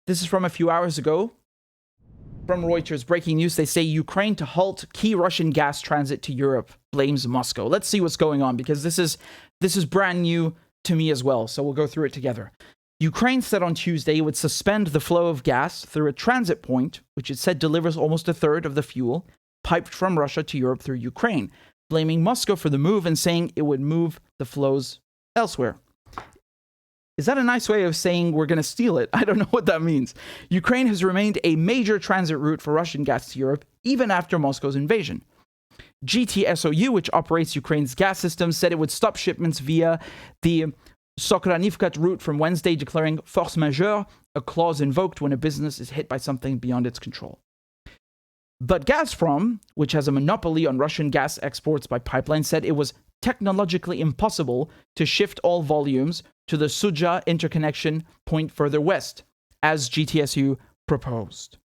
This is from a few hours ago. From Reuters, breaking news, they say Ukraine to halt key Russian gas transit to Europe, blames Moscow. Let's see what's going on, because this is brand new to me as well, so we'll go through it together. Ukraine said on Tuesday it would suspend the flow of gas through a transit point, which it said delivers almost a third of the fuel piped from Russia to Europe through Ukraine, blaming Moscow for the move and saying it would move the flows elsewhere. Is that a nice way of saying we're going to steal it? I don't know what that means. Ukraine has remained a major transit route for Russian gas to Europe, even after Moscow's invasion. GTSOU, which operates Ukraine's gas system, said it would stop shipments via the Sokranivka route from Wednesday, declaring force majeure, a clause invoked when a business is hit by something beyond its control. But Gazprom, which has a monopoly on Russian gas exports by pipeline, said it was technologically impossible to shift all volumes to the Sudzha interconnection point further west, as GTSU proposed.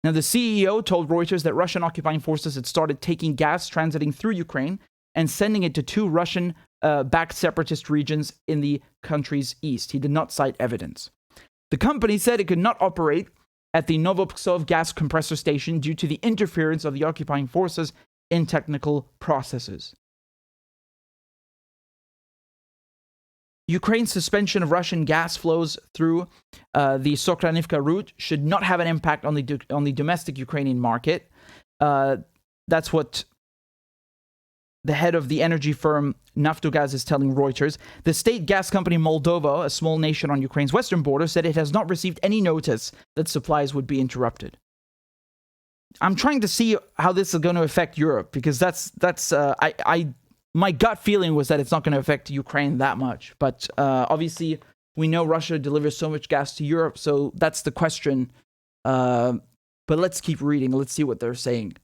Now, the CEO told Reuters that Russian occupying forces had started taking gas transiting through Ukraine and sending it to two Russian-backed separatist regions in the country's east. He did not cite evidence. The company said it could not operate at the Novopskov gas compressor station due to the interference of the occupying forces in technical processes. Ukraine's suspension of Russian gas flows through the Sokranivka route should not have an impact on the domestic Ukrainian market. That's what the head of the energy firm Naftogaz is telling Reuters. The state gas company Moldova, a small nation on Ukraine's western border, said it has not received any notice that supplies would be interrupted. I'm trying to see how this is going to affect Europe, because my gut feeling was that it's not going to affect Ukraine that much. But obviously, we know Russia delivers so much gas to Europe, so that's the question. But let's keep reading. Let's see what they're saying.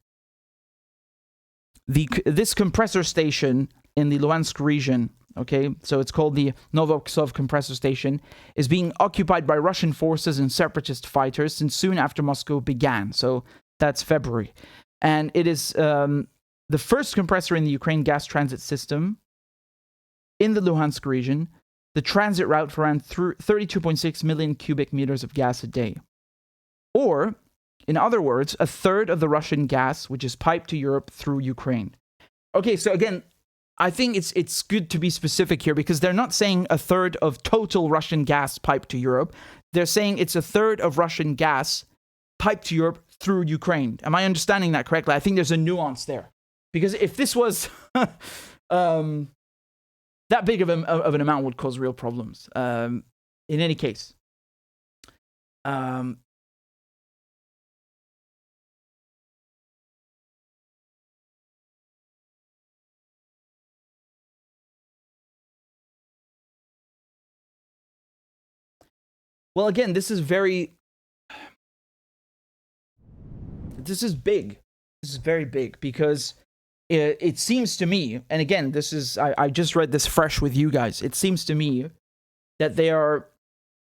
This compressor station in the Luhansk region, okay, so it's called the Novopskov compressor station, is being occupied by Russian forces and separatist fighters since soon after Moscow began. So that's February. And it is the first compressor in the Ukraine gas transit system in the Luhansk region, the transit route for around 32.6 million cubic meters of gas a day. Or, in other words, a third of the Russian gas which is piped to Europe through Ukraine. Okay, so again, I think it's good to be specific here, because they're not saying a third of total Russian gas piped to Europe. They're saying it's a third of Russian gas piped to Europe through Ukraine. Am I understanding that correctly? I think there's a nuance there. Because if this was that big of an amount, would cause real problems. In any case. Well, again, this is big. This is very big, because it seems to me, and again, I just read this fresh with you guys. It seems to me that they're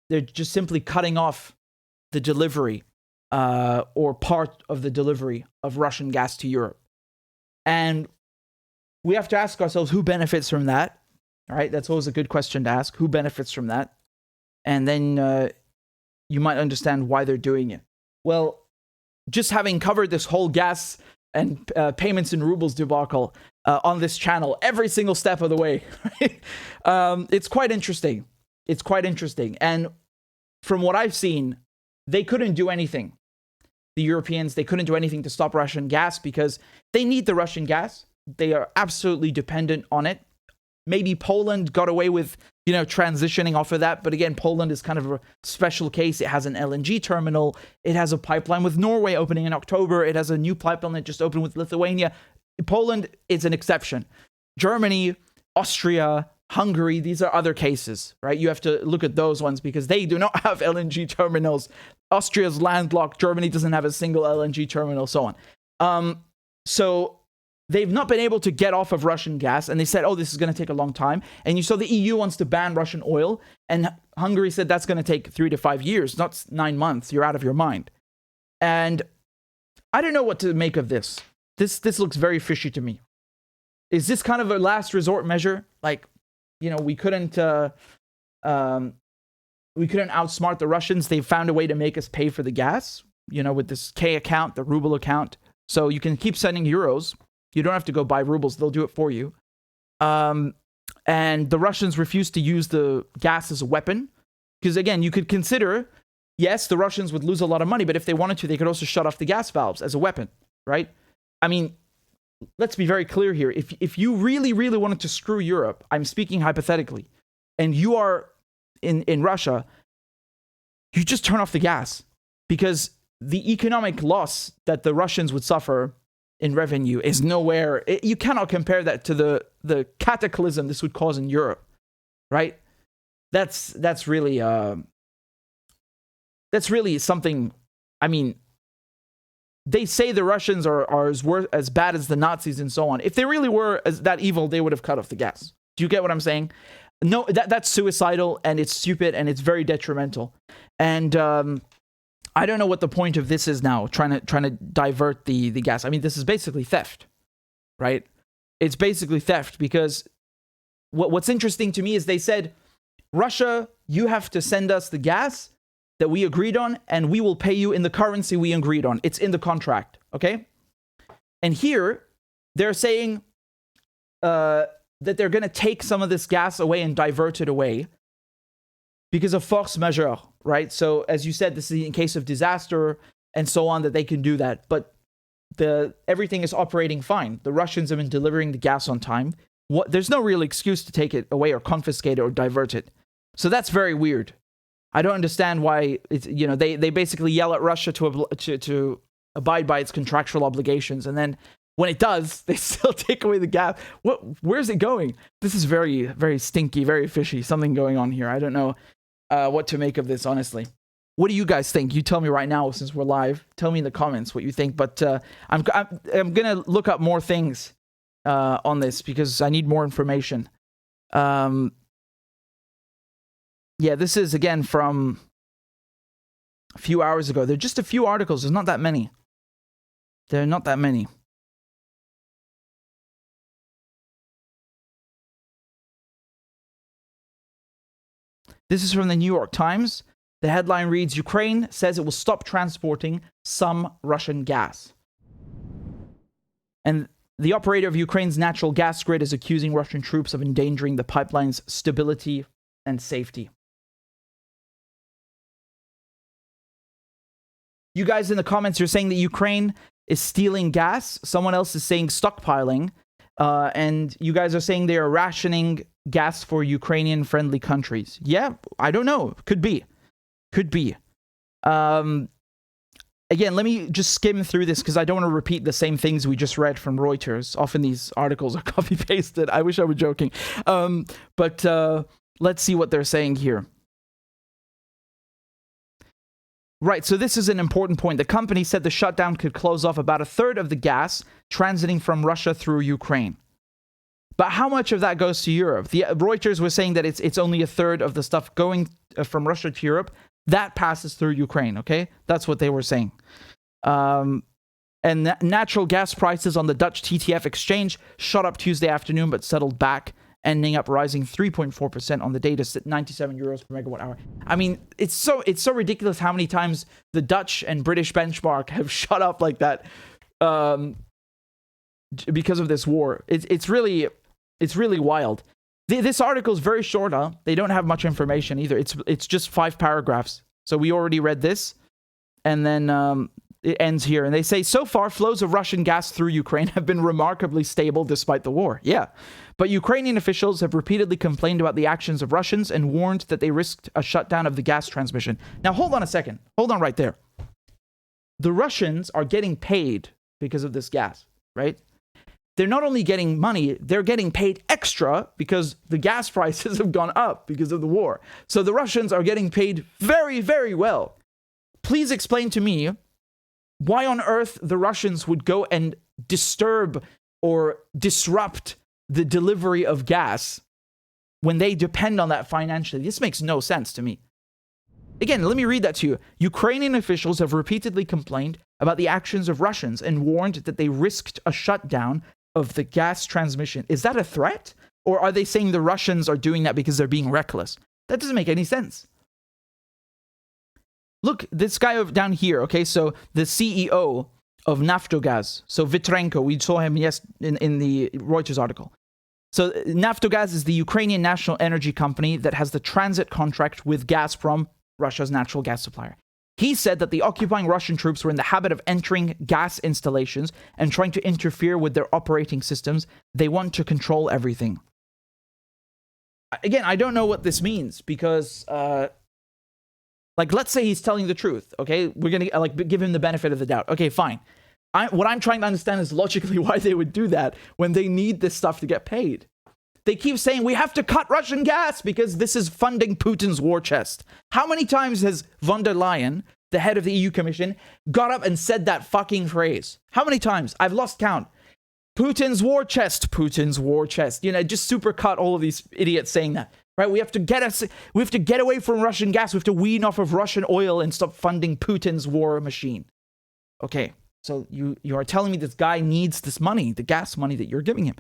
just simply cutting off the delivery or part of the delivery of Russian gas to Europe. And we have to ask ourselves, who benefits from that? All right, that's always a good question to ask. Who benefits from that? And then you might understand why they're doing it. Well, just having covered this whole gas and payments in rubles debacle on this channel every single step of the way, it's quite interesting. It's quite interesting. And from what I've seen, they couldn't do anything. The Europeans, they couldn't do anything to stop Russian gas, because they need the Russian gas. They are absolutely dependent on it. Maybe Poland got away with, transitioning off of that. But again, Poland is kind of a special case. It has an LNG terminal. It has a pipeline with Norway opening in October. It has a new pipeline that just opened with Lithuania. Poland is an exception. Germany, Austria, Hungary, these are other cases, right? You have to look at those ones, because they do not have LNG terminals. Austria's landlocked. Germany doesn't have a single LNG terminal, so on. So they've not been able to get off of Russian gas, and they said, this is going to take a long time. And you saw the EU wants to ban Russian oil, and Hungary said that's going to take 3 to 5 years, not 9 months. You're out of your mind. And I don't know what to make of this. This looks very fishy to me. Is this kind of a last resort measure? Like, we couldn't we couldn't outsmart the Russians. They found a way to make us pay for the gas, with this K account, the ruble account. So you can keep sending euros. You don't have to go buy rubles. They'll do it for you. And the Russians refused to use the gas as a weapon. Because again, you could consider, yes, the Russians would lose a lot of money, but if they wanted to, they could also shut off the gas valves as a weapon, right? I mean, let's be very clear here. If you really, really wanted to screw Europe, I'm speaking hypothetically, and you are in Russia, you just turn off the gas, because the economic loss that the Russians would suffer in revenue is nowhere. You cannot compare that to the cataclysm this would cause in Europe, right? That's really something. I mean, they say the Russians are as bad as the Nazis and so on. If they really were that evil, they would have cut off the gas. Do you get what I'm saying? No, that's suicidal, and it's stupid, and it's very detrimental. And I don't know what the point of this is now, trying to divert the gas. I mean, this is basically theft, right? It's basically theft, because what's interesting to me is they said, Russia, you have to send us the gas that we agreed on, and we will pay you in the currency we agreed on. It's in the contract, okay? And here, they're saying that they're going to take some of this gas away and divert it away because of force majeure, right? So, as you said, this is in case of disaster and so on, that they can do that. But everything is operating fine. The Russians have been delivering the gas on time. There's no real excuse to take it away or confiscate it or divert it. So that's very weird. I don't understand why it's, they basically yell at Russia to abide by its contractual obligations, and then when it does, they still take away the gas. Where's it going? This is very, very stinky, very fishy. Something going on here. I don't know what to make of this, honestly. What do you guys think? You tell me right now, since we're live. Tell me in the comments what you think. But I'm gonna look up more things on this, because I need more information. Yeah, this is, again, from a few hours ago. They're just a few articles. There's not that many. There are not that many. This is from the New York Times. The headline reads, Ukraine says it will stop transporting some Russian gas. And the operator of Ukraine's natural gas grid is accusing Russian troops of endangering the pipeline's stability and safety. You guys in the comments, you're saying that Ukraine is stealing gas. Someone else is saying stockpiling. And you guys are saying they are rationing gas for Ukrainian-friendly countries. Yeah, I don't know. Could be. Again, let me just skim through this, because I don't want to repeat the same things we just read from Reuters. Often these articles are copy-pasted. I wish I were joking. But let's see what they're saying here. Right, so this is an important point. The company said the shutdown could close off about a third of the gas transiting from Russia through Ukraine. But how much of that goes to Europe? The Reuters was saying that it's only a third of the stuff going from Russia to Europe. That passes through Ukraine, okay? That's what they were saying. And natural gas prices on the Dutch TTF exchange shot up Tuesday afternoon, but settled back, ending up rising 3.4% on the day to 97 euros per megawatt hour. I mean, it's so ridiculous how many times the Dutch and British benchmark have shot up like that because of this war. It's really wild. This article is very short, huh? They don't have much information either. It's just 5 paragraphs. So we already read this, and then it ends here. And they say, so far, flows of Russian gas through Ukraine have been remarkably stable despite the war. Yeah. But Ukrainian officials have repeatedly complained about the actions of Russians and warned that they risked a shutdown of the gas transmission. Now, hold on a second. Hold on right there. The Russians are getting paid because of this gas, right? They're not only getting money, they're getting paid extra because the gas prices have gone up because of the war. So the Russians are getting paid very, very well. Please explain to me why on earth the Russians would go and disturb or disrupt the delivery of gas when they depend on that financially. This makes no sense to me. Again, let me read that to you. Ukrainian officials have repeatedly complained about the actions of Russians and warned that they risked a shutdown of the gas transmission. Is that a threat? Or are they saying the Russians are doing that because they're being reckless? That doesn't make any sense. look, this guy down here, okay? So the CEO of Naftogaz, so Vitrenko, we saw him in the Reuters article. So Naftogaz is the Ukrainian national energy company that has the transit contract with Gazprom, Russia's natural gas supplier. He said that the occupying Russian troops were in the habit of entering gas installations and trying to interfere with their operating systems. They want to control everything. Again, I don't know what this means because, let's say he's telling the truth, okay? We're going to, give him the benefit of the doubt. Okay, fine. What I'm trying to understand is logically why they would do that when they need this stuff to get paid. They keep saying, we have to cut Russian gas because this is funding Putin's war chest. How many times has von der Leyen, the head of the EU Commission, got up and said that fucking phrase? How many times? I've lost count. Putin's war chest, Putin's war chest. Just supercut all of these idiots saying that. Right? We have to get away from Russian gas. We have to wean off of Russian oil and stop funding Putin's war machine. Okay, so you are telling me this guy needs this money, the gas money that you're giving him.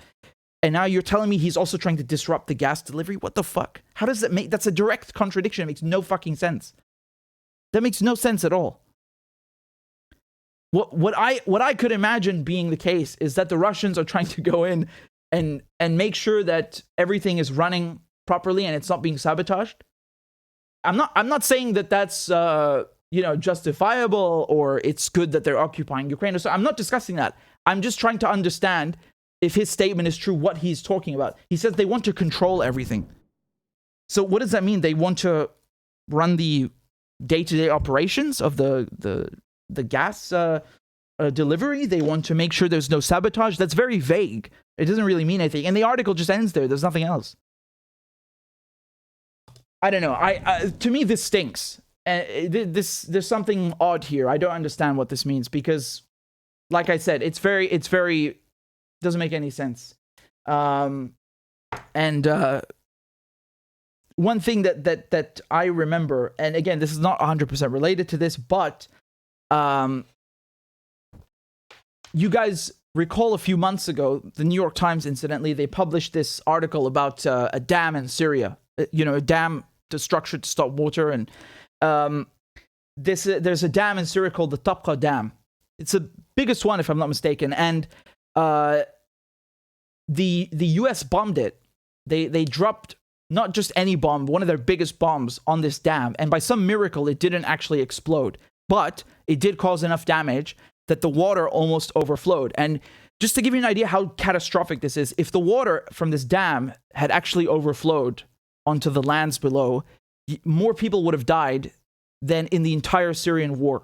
And now you're telling me he's also trying to disrupt the gas delivery? What the fuck? How does that make... That's a direct contradiction. It makes no fucking sense. That makes no sense at all. What I could imagine being the case is that the Russians are trying to go in and make sure that everything is running properly and it's not being sabotaged. I'm not saying that that's justifiable or it's good that they're occupying Ukraine. So I'm not discussing that. I'm just trying to understand if his statement is true, what he's talking about. He says they want to control everything. So what does that mean? They want to run the day-to-day operations of the gas delivery? They want to make sure there's no sabotage? That's very vague. It doesn't really mean anything. And the article just ends there. There's nothing else. I don't know. To me, this stinks. There's something odd here. I don't understand what this means because, like I said, it's very doesn't make any sense. One thing that I remember, and again, this is not 100% related to this, but you guys recall a few months ago, the New York Times, incidentally, they published this article about a dam in Syria. A dam structured to stop water, and there's a dam in Syria called the Tabqa Dam. It's the biggest one, if I'm not mistaken, and the US bombed it. They dropped not just any bomb, one of their biggest bombs on this dam, and by some miracle it didn't actually explode, but it did cause enough damage that the water almost overflowed. And just to give you an idea how catastrophic this is, if the water from this dam had actually overflowed onto the lands below, more people would have died than in the entire Syrian war.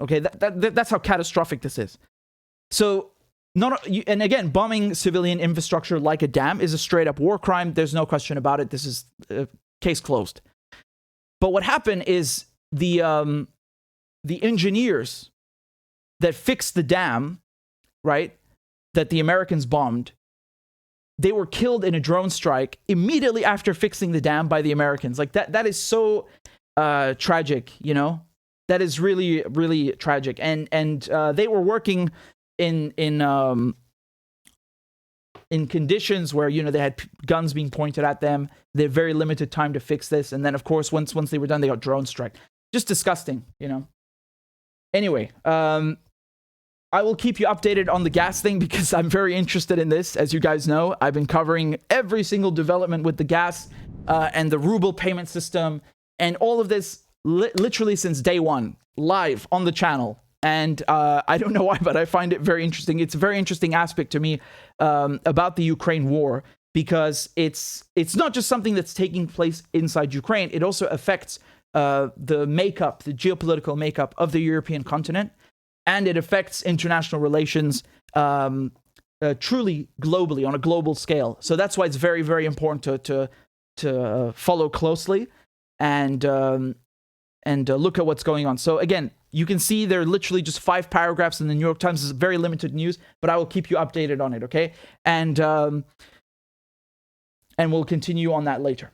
Okay, that's how catastrophic this is. So, and again, bombing civilian infrastructure like a dam is a straight up war crime. There's no question about it. This is case closed. But what happened is the engineers that fixed the dam, right, that the Americans bombed, they were killed in a drone strike immediately after fixing the dam by the Americans. Like that is so tragic, That is really, really tragic. And they were working in conditions where, they had guns being pointed at them. They had very limited time to fix this. And then, of course, once they were done, they got drone strike. Just disgusting, Anyway, I will keep you updated on the gas thing because I'm very interested in this. As you guys know, I've been covering every single development with the gas and the ruble payment system and all of this literally since day one, live on the channel. And I don't know why, but I find it very interesting. It's a very interesting aspect to me about the Ukraine war because it's not just something that's taking place inside Ukraine. It also affects the geopolitical makeup of the European continent. And it affects international relations truly globally, on a global scale. So that's why it's very, very important to follow closely and look at what's going on. So again, you can see there are literally just 5 paragraphs in the New York Times. This is very limited news, but I will keep you updated on it, okay? And we'll continue on that later.